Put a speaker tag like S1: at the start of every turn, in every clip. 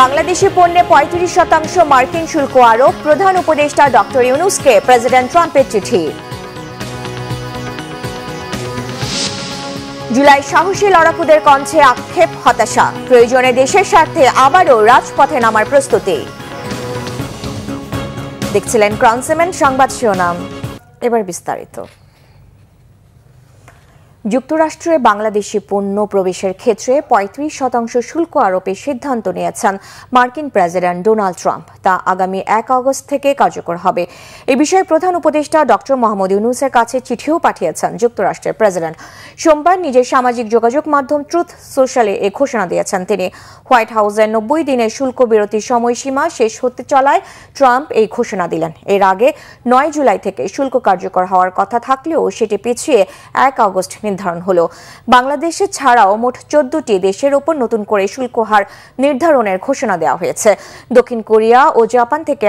S1: বাংলাদেশি পণ্যে ৩৫% মার্কিন শুল্ক আরোপ, প্রধান উপদেষ্টা ডক্টর ইউনূসকে প্রেসিডেন্ট ট্রাম্পের চিঠি। জুলাই সাহসী লড়াকুদের কণ্ঠে আক্ষেপ, হতাশা, প্রয়োজনে দেশের স্বার্থে আবারও রাজপথে নামার প্রস্তুতি। দেখছিলেন ক্রাউন সিমেন্ট সংবাদ শিরোনাম, এবার বিস্তারিত। যুক্তরাষ্ট্রে বাংলাদেশি পণ্য প্রবেশের ক্ষেত্রে ৩৫% শুল্ক আরোপের সিদ্ধান্ত নিয়েছেন মার্কিন প্রেসিডেন্ট ডোনাল্ড ট্রাম্প। তা আগামী ১ আগস্ট থেকে কার্যকর হবে। এ বিষয়ে প্রধান উপদেষ্টা ডক্টর মোহাম্মদ ইউনূসের কাছে চিঠিও পাঠিয়েছেন যুক্তরাষ্ট্রের প্রেসিডেন্ট। সোমবার নিজের সামাজিক যোগাযোগ মাধ্যম ট্রুথ সোশ্যালে এ ঘোষণা দিয়েছেন তিনি। হোয়াইট হাউসের ৯০ দিনের শুল্ক বিরতির সময়সীমা শেষ হতে চলায় ট্রাম্প এই ঘোষণা দিলেন। এর আগে ৯ জুলাই থেকে শুল্ক কার্যকর হওয়ার কথা থাকলেও সেটি পিছিয়ে ১ আগস্ট নির্ধারণ হলো। বাংলাদেশে ছাড়াও মোট ১৪টি দেশের ওপর নতুন করে শুল্ক হার নির্ধারণের ঘোষণা দেওয়া হয়েছে। দক্ষিণ কোরিয়া ও জাপান থেকে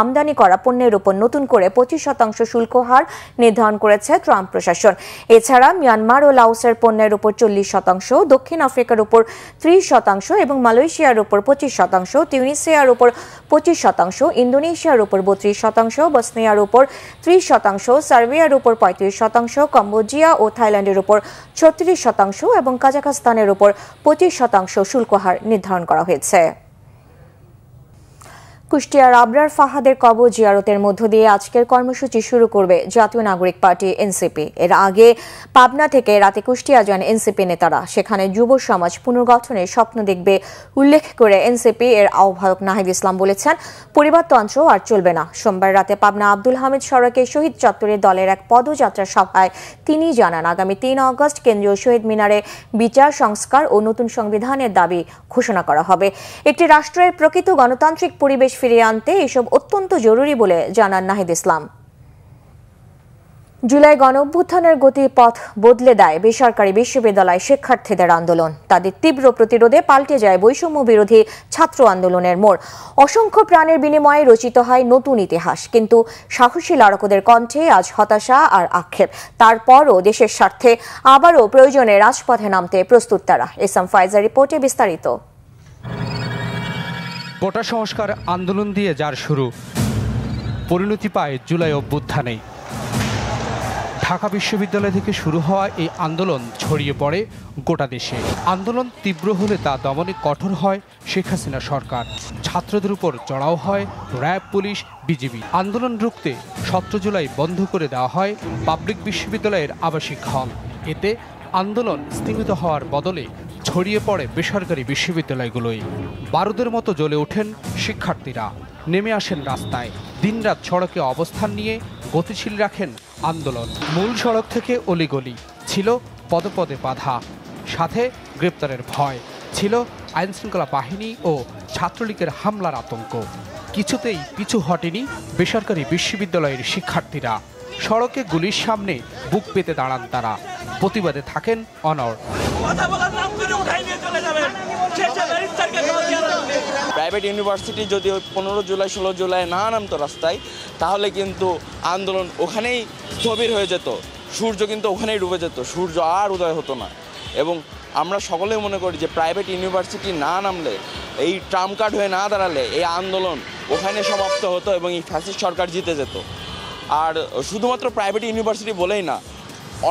S1: আমদানি করা পণ্যের উপর নতুন করে ২৫% শুল্ক হার নির্ধারণ করেছে ট্রাম্প প্রশাসন। এছাড়া মিয়ানমার ও লাওসের পণ্যের উপর ৪০%, দক্ষিণ আফ্রিকার উপর ৩০% এবং মালয়েশিয়ার উপর ২৫%, তিউনিসিয়ার উপর ২৫%, ইন্দোনেশিয়ার উপর ৩২%, বসনিয়ার উপর ৩০%, সার্বিয়ার উপর ৩৫%, কম্বোডিয়া ও থাইল্যান্ডের উপর ৩৬% এবং কাজাখস্তানের উপর ২৫% শুল্ক হার নির্ধারণ করা হয়েছে। কুষ্টিয়ার আবরার ফাহাদের কবর জিয়ারতের মধ্য দিয়ে আজকের কর্মসূচি শুরু করবে জাতীয় নাগরিক পার্টি এনসিপি। এর আগে পাবনা থেকে রাতে কুষ্টিয়া যান এনসিপি নেতারা। সেখানে যুব সমাজ পুনর্গঠনের স্বপ্ন দেখবে উল্লেখ করে এনসিপি এর আহ্বায়ক নাহিদ ইসলাম বলেছেন, পরিবারতন্ত্র আর চলবে না। সোমবার রাতে পাবনা আব্দুল হামিদ সড়কে শহীদ চত্বরে দলের এক পদযাত্রা সভায় তিনি জানান, আগামী ৩ আগস্ট কেন্দ্রীয় শহীদ মিনারে বিচার সংস্কার ও নতুন সংবিধানের দাবি ঘোষণা করা হবে। একটি রাষ্ট্রের প্রকৃত গণতান্ত্রিক পরিবেশ ফিরিয়ে আনতে এসব অত্যন্ত জরুরি বলে জানান নাহিদ ইসলাম। জুলাই গণঅভ্যুত্থানের গতির পথ বদলে দেয় বেসরকারি বিশ্ববিদ্যালয় শিক্ষার্থীদের আন্দোলন। তাদের তীব্র প্রতিরোধে পাল্টে যায় বৈষম্য বিরোধী ছাত্র আন্দোলনের মোড়। অসংখ্য প্রাণের বিনিময়ে রচিত হয় নতুন ইতিহাস। কিন্তু সাহসী লড়াকুদের কণ্ঠে আজ হতাশা আর আক্ষেপ। তারপরও দেশের স্বার্থে আবারও প্রয়োজনে রাজপথে নামতে প্রস্তুত তারা। এসএম ফাইজার রিপোর্টে বিস্তারিত।
S2: কোটা সংস্কার আন্দোলন দিয়ে যার শুরু, পরিণতি পায় জুলাই অভ্যুত্থানে। ঢাকা বিশ্ববিদ্যালয় থেকে শুরু হওয়া এই আন্দোলন ছড়িয়ে পড়ে গোটা দেশে। আন্দোলন তীব্র হলে তা দমনে কঠোর হয় শেখ হাসিনা সরকার। ছাত্রদের উপর চড়াও হয় র্যাব, পুলিশ, বিজিবি। আন্দোলন রুখতে ১৭ জুলাই বন্ধ করে দেওয়া হয় পাবলিক বিশ্ববিদ্যালয়ের আবাসিক হল। এতে আন্দোলন স্থিমিত হওয়ার বদলে ছড়িয়ে পড়ে বেসরকারি বিশ্ববিদ্যালয়গুলোই। বারুদের মতো জ্বলে ওঠেন শিক্ষার্থীরা, নেমে আসেন রাস্তায়। দিনরাত সড়কে অবস্থান নিয়ে গতিশীল রাখেন আন্দোলন। মূল সড়ক থেকে অলিগলি ছিল পদে বাধা, সাথে গ্রেপ্তারের ভয়, ছিল আইনশৃঙ্খলা বাহিনী ও ছাত্রলীগের হামলার আতঙ্ক। কিছুতেই পিছু হটেনি বেসরকারি বিশ্ববিদ্যালয়ের শিক্ষার্থীরা। সড়কে গুলির সামনে বুক পেতে দাঁড়ান তারা, প্রতিবাদে থাকেন অনড়।
S3: প্রাইভেট ইউনিভার্সিটি যদি 15 জুলাই 16 জুলাই না নামতো রাস্তায়, তাহলে কিন্তু আন্দোলন ওখানেই স্থবির হয়ে যেত। সূর্য কিন্তু ওখানেই ডুবে যেত, সূর্য আর উদয় হতো না। এবং আমরা সকলেই মনে করি যে প্রাইভেট ইউনিভার্সিটি না নামলে, এই ট্রাম্প কার্ড হয়ে না দাঁড়ালে এই আন্দোলন ওখানে সমাপ্ত হতো এবং এই ফ্যাসিস্ট সরকার জিতে যেত। আর শুধুমাত্র প্রাইভেট ইউনিভার্সিটি বলেই না,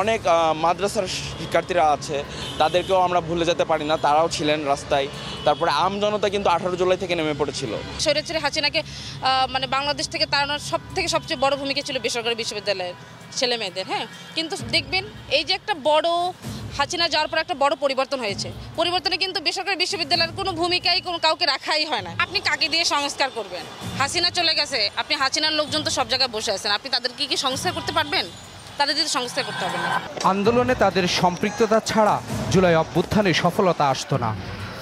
S3: অনেক মাদ্রাসার শিক্ষার্থীরা আছে, তাদেরকেও আমরা ভুলে যেতে পারি না, তারাও ছিলেন রাস্তায়। তারপরে আমজনতা কিন্তু 18 জুলাই থেকে নেমে পড়েছিল।
S4: স্বৈরাচারী হাসিনাকে বাংলাদেশ থেকে তাড়ানোর সবচেয়ে বড় ভূমিকা ছিল বেসরকারি বিশ্ববিদ্যালয়ের ছেলে মেয়েদের। হ্যাঁ, কিন্তু দেখবেন এই যে একটা বড় হাসিনা যাওয়ার পর একটা বড় পরিবর্তন হয়েছে। পরিবর্তনে কিন্তু বেসরকারি বিশ্ববিদ্যালয়ের কোনো ভূমিকাই কাউকে রাখাই হয় না। আপনি কাকে দিয়ে সংস্কার করবেন? হাসিনা চলে গেছে, আপনি হাসিনার লোকজন তো সব জায়গায় বসে আছেন, আপনি তাদেরকে কি সংস্কার করতে পারবেন? তাদের যদি সংস্কার করতে হবে না।
S2: আন্দোলনে তাদের সম্পৃক্ততা ছাড়া জুলাই অভ্যুত্থানে সফলতা আসতো না,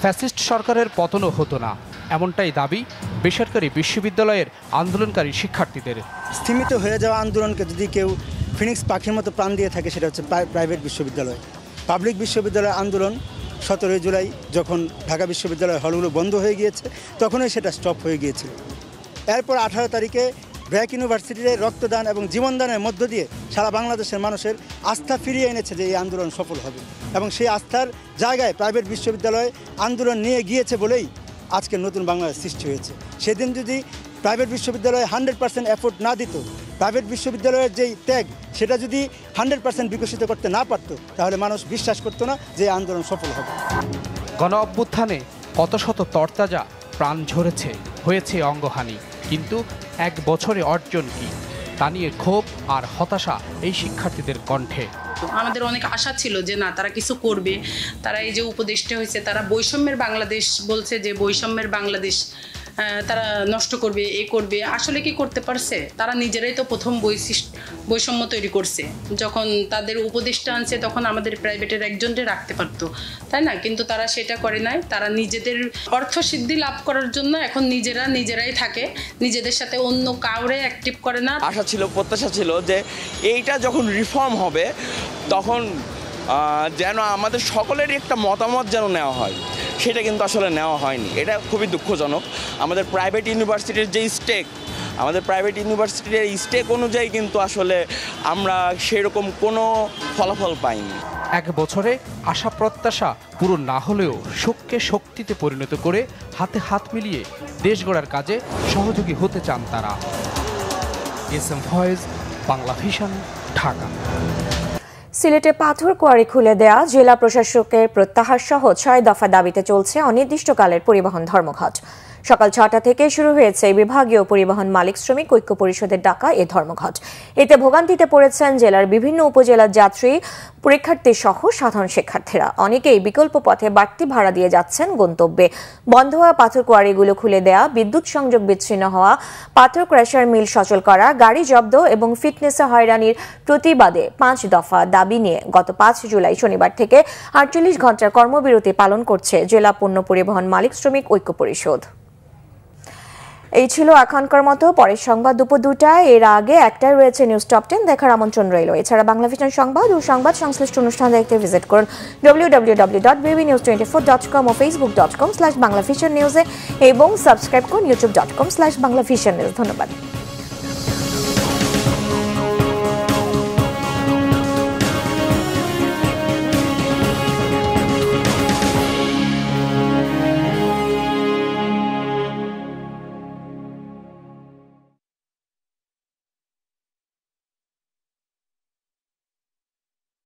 S2: ফ্যাসিস্ট সরকারের পতনও হতো না, এমনটাই দাবি বেসরকারি বিশ্ববিদ্যালয়ের আন্দোলনকারী শিক্ষার্থীদের।
S5: স্থিমিত হয়ে যাওয়া আন্দোলনকে যদি কেউ ফিনিক্স পাখির মতো প্রাণ দিয়ে থাকে, সেটা হচ্ছে প্রাইভেট বিশ্ববিদ্যালয়। পাবলিক বিশ্ববিদ্যালয় আন্দোলন 17 জুলাই যখন ঢাকা বিশ্ববিদ্যালয় হলগুলো বন্ধ হয়ে গিয়েছে, তখনই সেটা স্টপ হয়ে গিয়েছিল। এরপর 18 তারিখে ব্র্যাক ইউনিভার্সিটিতে রক্তদান এবং জীবনদানের মধ্য দিয়ে সারা বাংলাদেশের মানুষের আস্থা ফিরিয়ে এনেছে যে এই আন্দোলন সফল হবে। এবং সেই আস্থার জায়গায় প্রাইভেট বিশ্ববিদ্যালয় আন্দোলন নিয়ে গিয়েছে বলেই আজকে নতুন বাংলাদেশ সৃষ্টি হয়েছে। সেদিন যদি প্রাইভেট বিশ্ববিদ্যালয়ে 100% এফোর্ট না দিত, প্রাইভেট বিশ্ববিদ্যালয়ের যেই ত্যাগ সেটা যদি 100% বিকশিত করতে না পারত, তাহলে মানুষ বিশ্বাস করতো না যে আন্দোলন সফল হবে।
S2: গণ অভ্যুত্থানে কত শত তরতাজা প্রাণ ঝরেছে, হয়েছে অঙ্গহানি, কিন্তু 1 বছরে অর্জন কি তা নিয়ে ক্ষোভ আর হতাশা এই শিক্ষার্থীদের কণ্ঠে।
S6: আমাদের অনেক আশা ছিল যে না, তারা কিছু করবে, তারা এই যে উপদেষ্টা হয়েছে, তারা বৈষম্যের বাংলাদেশ বলছে, যে বৈষম্যের বাংলাদেশ তারা নষ্ট করবে, এ করবে। আসলে কি করতে পারছে? তারা নিজেরাই তো প্রথম বৈষম্য তৈরি করছে। যখন তাদের উপদেষ্টা আনছে তখন আমাদের প্রাইভেটের একজনকে রাখতে পারতো, তাই না? কিন্তু তারা সেটা করে নাই। তারা নিজেদের অর্থসিদ্ধি লাভ করার জন্য এখন নিজেরাই থাকে, নিজেদের সাথে অন্য কাউরে অ্যাক্টিভ করে না।
S3: আশা ছিল, প্রত্যাশা ছিল যে এইটা যখন রিফর্ম হবে তখন যেন আমাদের সকলেরই একটা মতামত যেন নেওয়া হয়, সেটা কিন্তু আসলে নেওয়া হয়নি। এটা খুবই দুঃখজনক। আমাদের প্রাইভেট ইউনিভার্সিটির যে স্টেক অনুযায়ী কিন্তু আসলে আমরা সেরকম কোনো ফলাফল পাইনি।
S2: 1 বছরে আশা প্রত্যাশা পূরণ না হলেও শোককে শক্তিতে পরিণত করে হাতে হাত মিলিয়ে দেশ গড়ার কাজে সহযোগী হতে চান তারা। SM Foyez, Bangla Vision, Dhaka.
S1: সিলেটে পাথর কোয়ারি খুলে দেয়া জেলা প্রশাসকের প্রত্যাহার সহ 6 দফা দাবিতে চলছে অনির্দিষ্টকালের পরিবহন ধর্মঘট। সকাল 6টা থেকে শুরু হয়েছে বিভাগীয় পরিবহন মালিক শ্রমিক ঐক্য পরিষদের ডাকা এ ধর্মঘট। এতে ভোগান্তিতে পড়েছেন জেলার বিভিন্ন উপজেলার যাত্রী, পরীক্ষার্থী সহ সাধারণ শিক্ষার্থীরা। অনেকেই বিকল্প পথে বাড়তি ভাড়া দিয়ে যাচ্ছেন গন্তব্যে। বন্ধ হওয়া পাথর কোয়ারিগুলো খুলে দেয়া, বিদ্যুৎ সংযোগ বিচ্ছিন্ন হওয়া, পাথর ক্র্যাশার মিল সচল করা, গাড়ি জব্দ এবং ফিটনেসে হয়রানির প্রতিবাদে 5 দফা দাবি নিয়ে গত 5 জুলাই শনিবার থেকে 48 ঘন্টার কর্মবিরতি পালন করছে জেলা পণ্য পরিবহন মালিক শ্রমিক ঐক্য পরিষদ। এই ছিল এখনকার মতো। পরের সংবাদ দুপুর 2টায়। এর আগে একটাই রয়েছে নিউজ টপ 10 দেখার আমন্ত্রণ রইল। এছাড়া বাংলা ভিশন সংবাদ ও সংবাদ সংশ্লিষ্ট অনুষ্ঠান দেখতে ভিজিট করুন www.bbnews24.com ও facebook.com/banglavisionnews এবং সাবস্ক্রাইব করুন youtube.com/banglavisionnews। ধন্যবাদ।